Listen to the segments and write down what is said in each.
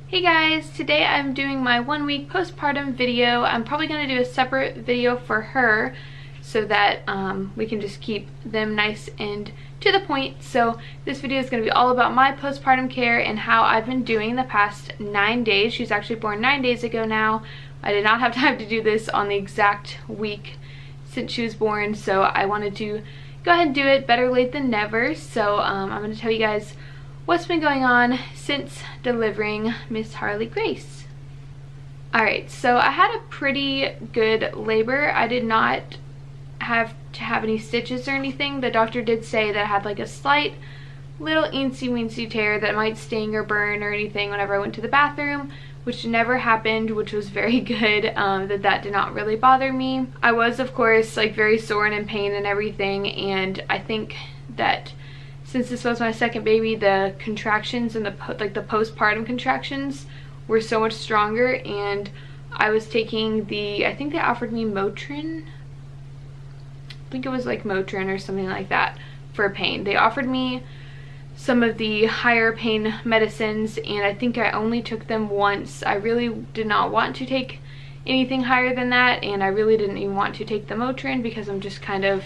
Hey guys, today I'm doing my 1-week postpartum video. I'm probably going to do a separate video for her so that we can just keep them nice and to the point. So this video is going to be all about my postpartum care and how I've been doing the past 9 days. She's actually born 9 days ago now. I did not have time to do this on the exact week since she was born, so I wanted to go ahead and do it. Better late than never. So I'm going to tell you guys what's been going on since delivering Miss Harley Grace. Alright, so I had a pretty good labor. I did not have to have any stitches or anything. The doctor did say that I had like a slight little eensy-weensy tear that might sting or burn or anything whenever I went to the bathroom, which never happened, which was very good. That did not really bother me. I was, of course, like very sore and in pain and everything, and I think that since this was my second baby, the contractions and the postpartum contractions were so much stronger, and I was taking I think they offered me Motrin. I think it was like Motrin or something like that for pain. They offered me some of the higher pain medicines, and I think I only took them once. I really did not want to take anything higher than that, and I really didn't even want to take the Motrin because I'm just kind of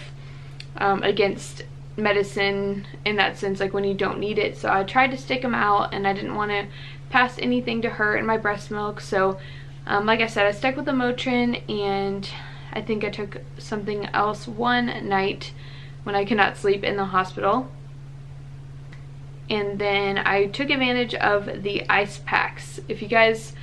against medicine in that sense, like when you don't need it. So I tried to stick them out, and I didn't want to pass anything to her in my breast milk. So like I said, I stuck with the Motrin, and I think I took something else one night when I could not sleep in the hospital. And then I took advantage of the ice packs. If you guys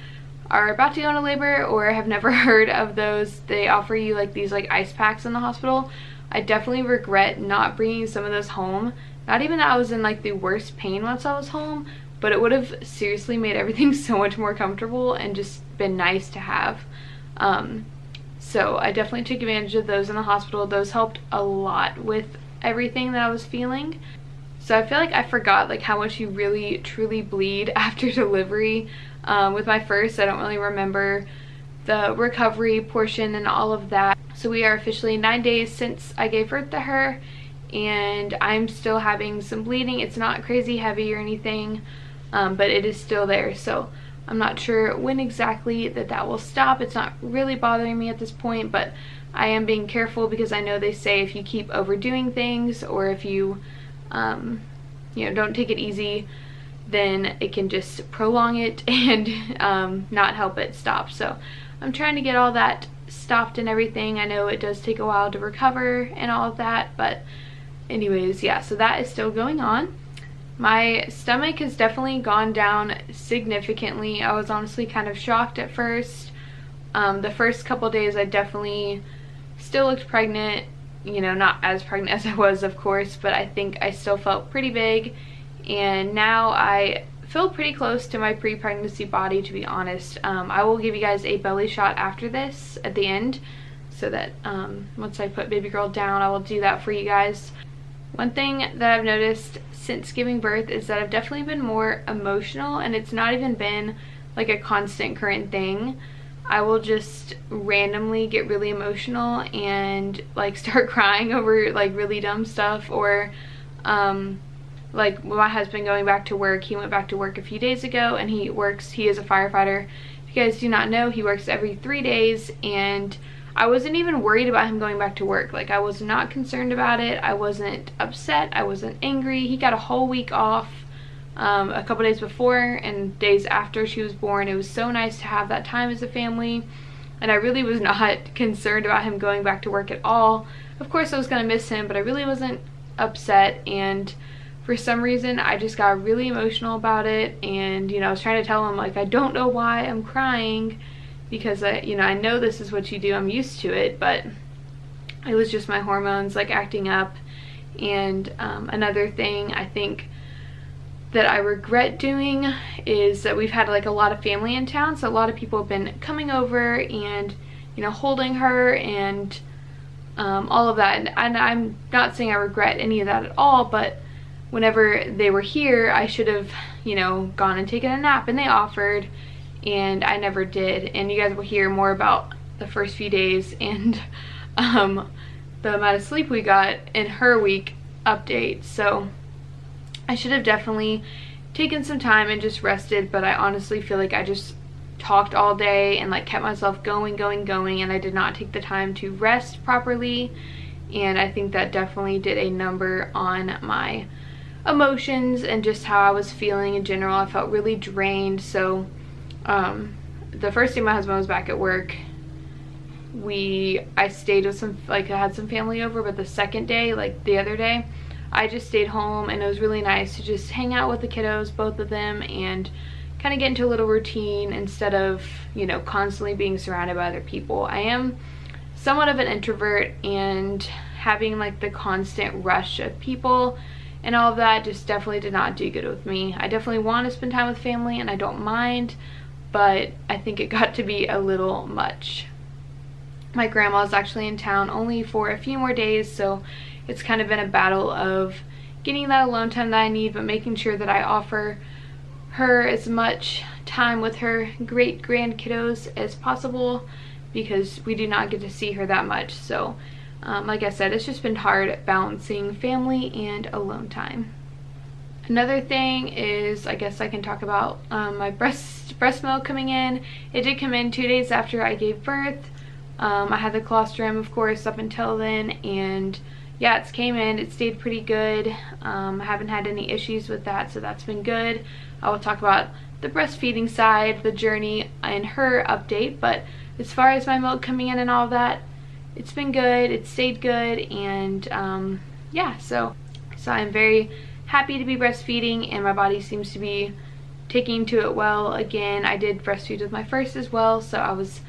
are about to go into labor or have never heard of those, they offer you like these like ice packs in the hospital. I definitely regret not bringing some of those home. Not even that I was in like the worst pain once I was home, but it would have seriously made everything so much more comfortable and just been nice to have. So I definitely took advantage of those in the hospital. Those helped a lot with everything that I was feeling. So I feel like I forgot like how much you really truly bleed after delivery. With my first, I don't really remember the recovery portion and all of that. So we are officially 9 days since I gave birth to her, and I'm still having some bleeding. It's not crazy heavy or anything, but it is still there. So I'm not sure when exactly that will stop. It's not really bothering me at this point, but I am being careful because I know they say if you keep overdoing things, or if you don't take it easy, then it can just prolong it and not help it stop. So I'm trying to get all that stopped and everything. I know it does take a while to recover and all of that, but anyways, yeah, so that is still going on. My stomach has definitely gone down significantly. I was honestly kind of shocked at first. The first couple days I definitely still looked pregnant, not as pregnant as I was, of course, but I think I still felt pretty big, and now I feel pretty close to my pre-pregnancy body, to be honest. I will give you guys a belly shot after this at the end, so that once I put baby girl down, I will do that for you guys. One thing that I've noticed since giving birth is that I've definitely been more emotional, and it's not even been like a constant current thing. I will just randomly get really emotional and like start crying over like really dumb stuff, or like my husband going back to work. He went back to work a few days ago, and he is a firefighter. If you guys do not know, he works every 3 days, and I wasn't even worried about him going back to work. Like, I was not concerned about it. I wasn't upset. I wasn't angry. He got a whole week off a couple days before and days after she was born. It was so nice to have that time as a family, and I really was not concerned about him going back to work at all. Of course I was going to miss him, but I really wasn't upset, and for some reason I just got really emotional about it. And I was trying to tell him, like, I don't know why I'm crying, because I know this is what you do, I'm used to it, but it was just my hormones like acting up. And another thing I think that I regret doing is that we've had like a lot of family in town, so a lot of people have been coming over and holding her and all of that, and I'm not saying I regret any of that at all, but whenever they were here, I should have gone and taken a nap, and they offered, and I never did. And you guys will hear more about the first few days and the amount of sleep we got in her week update. So I should have definitely taken some time and just rested, but I honestly feel like I just talked all day and like kept myself going, and I did not take the time to rest properly, and I think that definitely did a number on my emotions and just how I was feeling in general. I felt really drained. So the first day my husband was back at work, I stayed with I had some family over, but the second day, like the other day, I just stayed home, and it was really nice to just hang out with the kiddos, both of them, and kind of get into a little routine instead of, you know, constantly being surrounded by other people. I am somewhat of an introvert, and having like the constant rush of people and all of that just definitely did not do good with me. I definitely want to spend time with family, and I don't mind, but I think it got to be a little much. My grandma's actually in town only for a few more days, so it's kind of been a battle of getting that alone time that I need, but making sure that I offer her as much time with her great grand kiddos as possible, because we do not get to see her that much. So like I said, it's just been hard balancing family and alone time. Another thing is, I guess I can talk about my breast milk coming in. It did come in 2 days after I gave birth. I had the colostrum, of course, up until then, and yeah, it's came in. It stayed pretty good. I haven't had any issues with that, so that's been good. I will talk about the breastfeeding side, the journey, and her update, but as far as my milk coming in and all of that, it's been good. It stayed good, and yeah, so I'm very happy to be breastfeeding, and my body seems to be taking to it well again. I did breastfeed with my first as well, so I was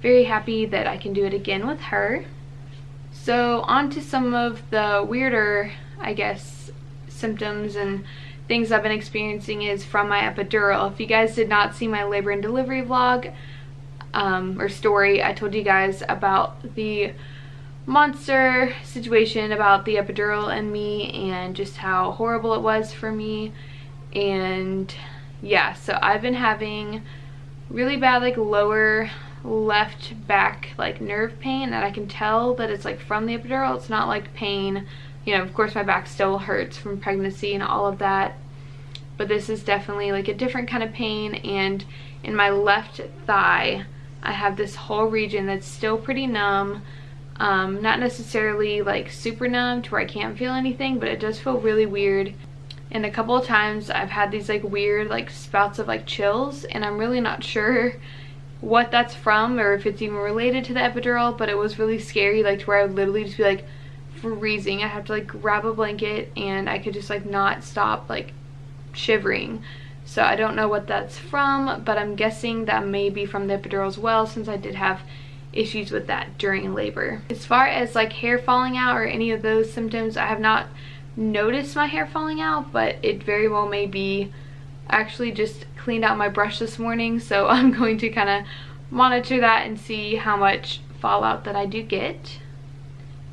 very happy that I can do it again with her. So on to some of the weirder, I guess, symptoms and things I've been experiencing is from my epidural. If you guys did not see my labor and delivery vlog or story, I told you guys about the monster situation about the epidural and me, and just how horrible it was for me. And yeah, so I've been having really bad like lower left back like nerve pain that I can tell that it's like from the epidural. It's not like pain, you know, of course my back still hurts from pregnancy and all of that, but this is definitely like a different kind of pain. And in my left thigh I have this whole region that's still pretty numb, not necessarily like super numb to where I can't feel anything, but it does feel really weird. And a couple of times I've had these like weird like spouts of like chills, and I'm really not sure what that's from or if it's even related to the epidural, but it was really scary, like to where I would literally just be like freezing. I have to like grab a blanket, and I could just like not stop like shivering. So I don't know what that's from, but I'm guessing that may be from the epidural as well, since I did have issues with that during labor. As far as like hair falling out or any of those symptoms, I have not noticed my hair falling out, but it very well may be. I actually just cleaned out my brush this morning, so I'm going to kind of monitor that and see how much fallout that I do get.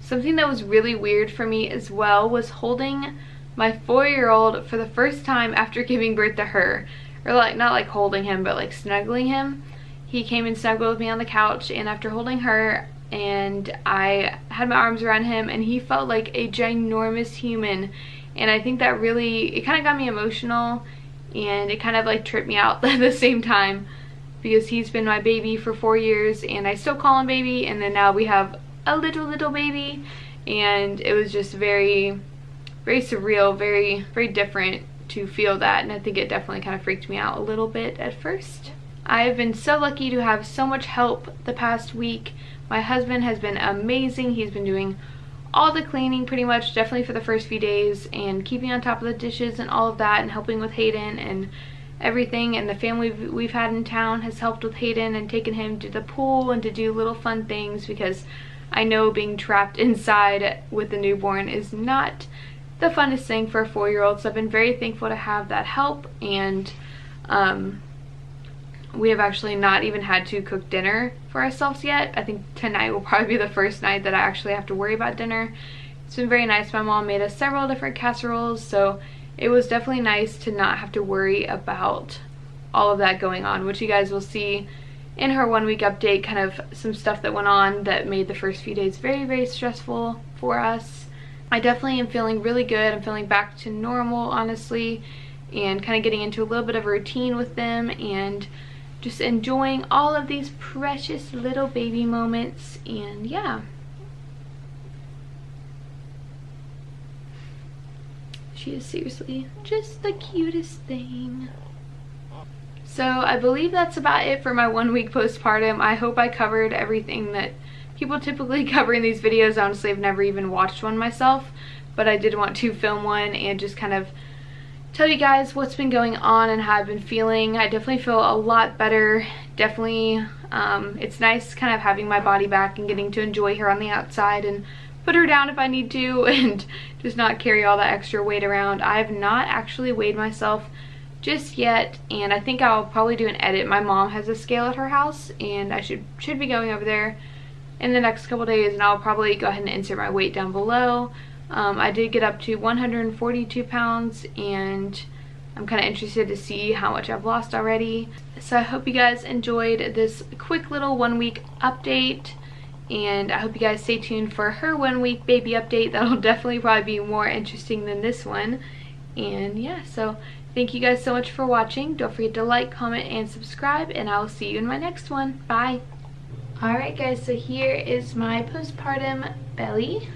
Something that was really weird for me as well was holding my 4-year-old for the first time after giving birth to her. Or like, not like holding him, but like snuggling him. He came and snuggled with me on the couch, and after holding her, and I had my arms around him, and he felt like a ginormous human. And I think that really, it kind of got me emotional, and it kind of like tripped me out at the same time, because he's been my baby for 4 years, and I still call him baby, and then now we have a little baby, and it was just very, very surreal, very different to feel that, and I think it definitely kind of freaked me out a little bit at first. I've been so lucky to have so much help the past week. My husband has been amazing. He's been doing all the cleaning pretty much, definitely for the first few days, and keeping on top of the dishes and all of that, and helping with Hayden and everything. And the family we've had in town has helped with Hayden and taken him to the pool and to do little fun things, because I know being trapped inside with a newborn is not the funnest thing for a 4-year-old. So I've been very thankful to have that help, and we have actually not even had to cook dinner for ourselves yet. I think tonight will probably be the first night that I actually have to worry about dinner. It's been very nice. My mom made us several different casseroles, so it was definitely nice to not have to worry about all of that going on, which you guys will see in her 1-week update, kind of some stuff that went on that made the first few days very stressful for us. I definitely am feeling really good. I'm feeling back to normal, honestly, and kind of getting into a little bit of a routine with them and just enjoying all of these precious little baby moments. And yeah, she is seriously just the cutest thing. So I believe that's about it for my 1 week postpartum. I hope I covered everything that people typically cover in these videos. Honestly, I've never even watched one myself, but I did want to film one and just kind of tell you guys what's been going on and how I've been feeling. I definitely feel a lot better. Definitely, it's nice kind of having my body back and getting to enjoy her on the outside and put her down if I need to and just not carry all that extra weight around. I have not actually weighed myself just yet, and I think I'll probably do an edit. My mom has a scale at her house, and I should be going over there in the next couple days, and I'll probably go ahead and insert my weight down below. I did get up to 142 pounds, and I'm kind of interested to see how much I've lost already. So I hope you guys enjoyed this quick little 1 week update, and I hope you guys stay tuned for her 1 week baby update. That'll definitely probably be more interesting than this one. And yeah, so thank you guys so much for watching. Don't forget to like, comment, and subscribe, and I will see you in my next one. Bye. Alright guys, so here is my postpartum belly.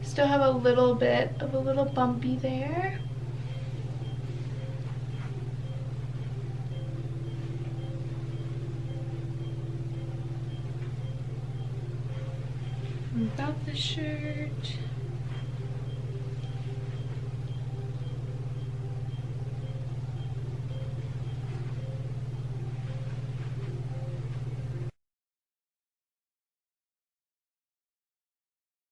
Still have a little bit of a little bumpy there. About the shirt.